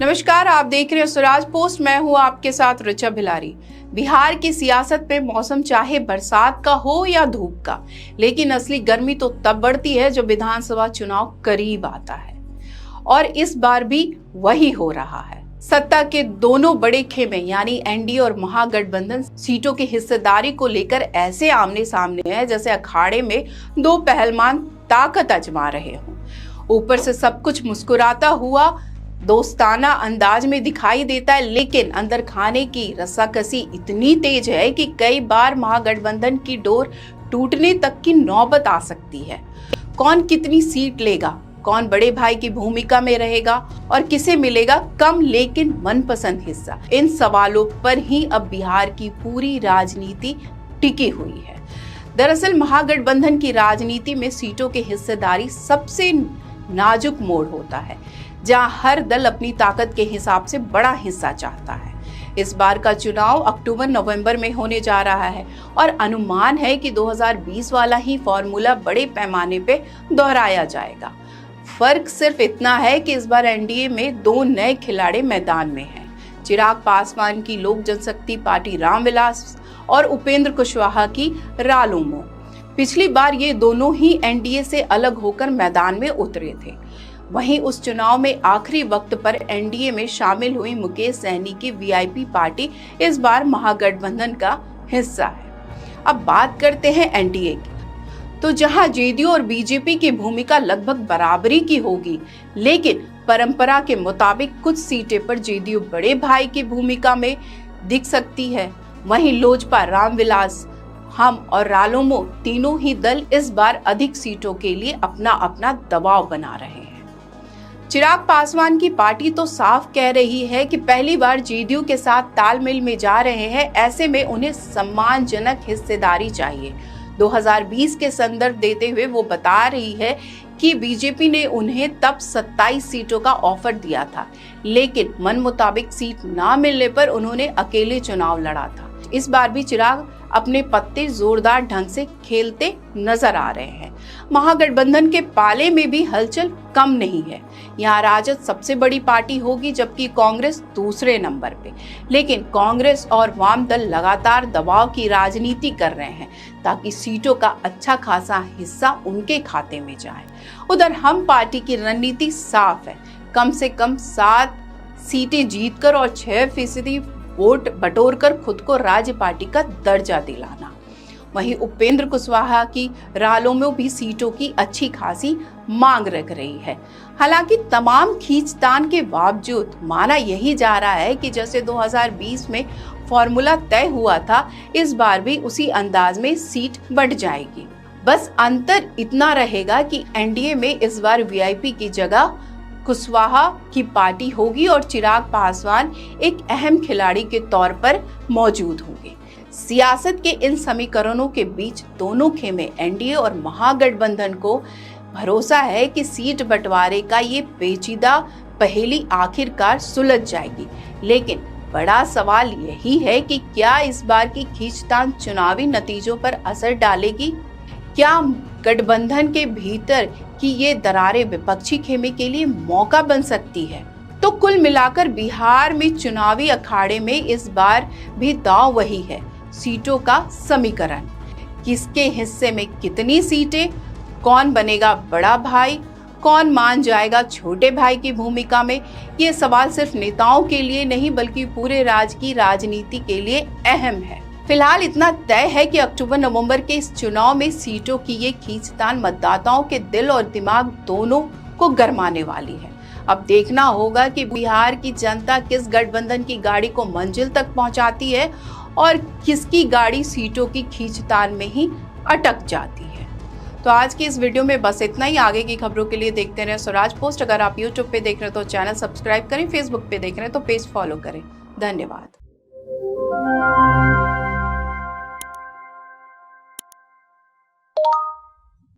नमस्कार, आप देख रहे हैं स्वराज पोस्ट। मैं हूं आपके साथ ऋचा भिलारी। बिहार की सियासत में मौसम चाहे बरसात का हो या धूप का, लेकिन असली गर्मी तो तब बढ़ती है जब विधानसभा चुनाव करीब आता है। और इस बार भी वही हो रहा है। सत्ता के दोनों बड़े खेमे यानी एनडीए और महागठबंधन सीटों की हिस्सेदारी को लेकर ऐसे आमने सामने है जैसे अखाड़े में दो पहलवान ताकत आजमा रहे हों। ऊपर से सब कुछ मुस्कुराता हुआ दोस्ताना अंदाज में दिखाई देता है, लेकिन अंदर खाने की रस्साकसी इतनी तेज है कि कई बार महागठबंधन की डोर टूटने तक की नौबत आ सकती है। कौन कितनी सीट लेगा, कौन बड़े भाई की भूमिका में रहेगा और किसे मिलेगा कम लेकिन मनपसंद हिस्सा, इन सवालों पर ही अब बिहार की पूरी राजनीति टिकी हुई है। दरअसल महागठबंधन की राजनीति में सीटों की हिस्सेदारी सबसे नाजुक मोड़ होता है, जहां हर दल अपनी ताकत के हिसाब से बड़ा हिस्सा चाहता है। इस बार का चुनाव अक्टूबर-नवंबर में होने जा रहा है और अनुमान है कि 2020 वाला ही फॉर्मूला बड़े पैमाने पे दोहराया जाएगा। फर्क सिर्फ इतना है कि इस बार एनडीए में दो नए खिलाड़ी मैदान में हैं। चिराग पासवान की लोक जनशक्ति पार्टी रामविलास और उपेंद्र कुशवाहा की रालोमो। पिछली बार ये दोनों ही एनडीए से अलग होकर मैदान में उतरे थे। वहीं उस चुनाव में आखिरी वक्त पर एनडीए में शामिल हुई मुकेश सहनी की वीआईपी पार्टी इस बार महागठबंधन का हिस्सा है। अब बात करते हैं एनडीए की, तो जहां जेडीयू और बीजेपी की भूमिका लगभग बराबरी की होगी, लेकिन परंपरा के मुताबिक कुछ सीटें पर जेडीयू बड़े भाई की भूमिका में दिख सकती है। वहीं लोजपा, रामविलास, हम और रालोमो तीनों ही दल इस बार अधिक सीटों के लिए अपना अपना दबाव बना रहे हैं। चिराग पासवान की पार्टी तो साफ कह रही है कि पहली बार जेडीयू के साथ तालमेल में जा रहे हैं, ऐसे में उन्हें सम्मानजनक हिस्सेदारी चाहिए। 2020 के संदर्भ देते हुए वो बता रही है कि बीजेपी ने उन्हें तब 27 सीटों का ऑफर दिया था, लेकिन मन मुताबिक सीट ना मिलने पर उन्होंने अकेले चुनाव लड़ा था। इस बार भी चिराग अपने पत्ते जोरदार ढंग से खेलते नजर आ रहे हैं। महागठबंधन के पाले में भी हलचल कम नहीं है। यहाँ राजद सबसे बड़ी पार्टी होगी, जबकि कांग्रेस दूसरे नंबर पे। लेकिन कांग्रेस और वाम दल लगातार दबाव की राजनीति कर रहे हैं ताकि सीटों का अच्छा खासा हिस्सा उनके खाते में जाए। उधर हम पार्टी की रणनीति साफ है, कम से कम 7 सीटें जीतकर और 6% वोट बटोरकर खुद को राज्य पार्टी का दर्जा दिलाना। वहीं उपेंद्र कुशवाहा की रालोमो भी सीटों की अच्छी खासी मांग रख रही है। हालांकि तमाम खींचतान के बावजूद माना यही जा रहा है कि जैसे 2020 में फॉर्मूला तय हुआ था, इस बार भी उसी अंदाज में सीट बढ़ जाएगी। बस अंतर इतना रहेगा कि एनडीए में इस बार वीआईपी की जगह कुशवाहा की पार्टी होगी और चिराग पासवान एक अहम खिलाड़ी के तौर पर मौजूद होंगे। सियासत के इन समीकरणों के बीच दोनों खेमे एनडीए और महागठबंधन को भरोसा है कि सीट बंटवारे का ये पेचीदा पहेली आखिरकार सुलझ जाएगी। लेकिन बड़ा सवाल यही है कि क्या इस बार की खींचतान चुनावी नतीजों पर असर डालेगी? क्या गठबंधन के भीतर की ये दरारें विपक्षी खेमे के लिए मौका बन सकती है? तो कुल मिलाकर बिहार में चुनावी अखाड़े में इस बार भी दांव वही है, सीटों का समीकरण। किसके हिस्से में कितनी सीटें, कौन बनेगा बड़ा भाई, कौन मान जाएगा छोटे भाई की भूमिका में, ये सवाल सिर्फ नेताओं के लिए नहीं बल्कि पूरे राज्य की राजनीति के लिए अहम है। फिलहाल इतना तय है कि अक्टूबर-नवंबर के इस चुनाव में सीटों की ये खींचतान मतदाताओं के दिल और दिमाग दोनों को गरमाने वाली है। अब देखना होगा कि बिहार की जनता किस गठबंधन की गाड़ी को मंजिल तक पहुंचाती है और किसकी गाड़ी सीटों की खींचतान में ही अटक जाती है। तो आज की इस वीडियो में बस इतना ही। आगे की खबरों के लिए देखते रहें स्वराज पोस्ट। अगर आप यूट्यूब पे देख रहे हैं तो चैनल सब्सक्राइब करें, फेसबुक पे देख रहे हैं तो पेज फॉलो करें। धन्यवाद।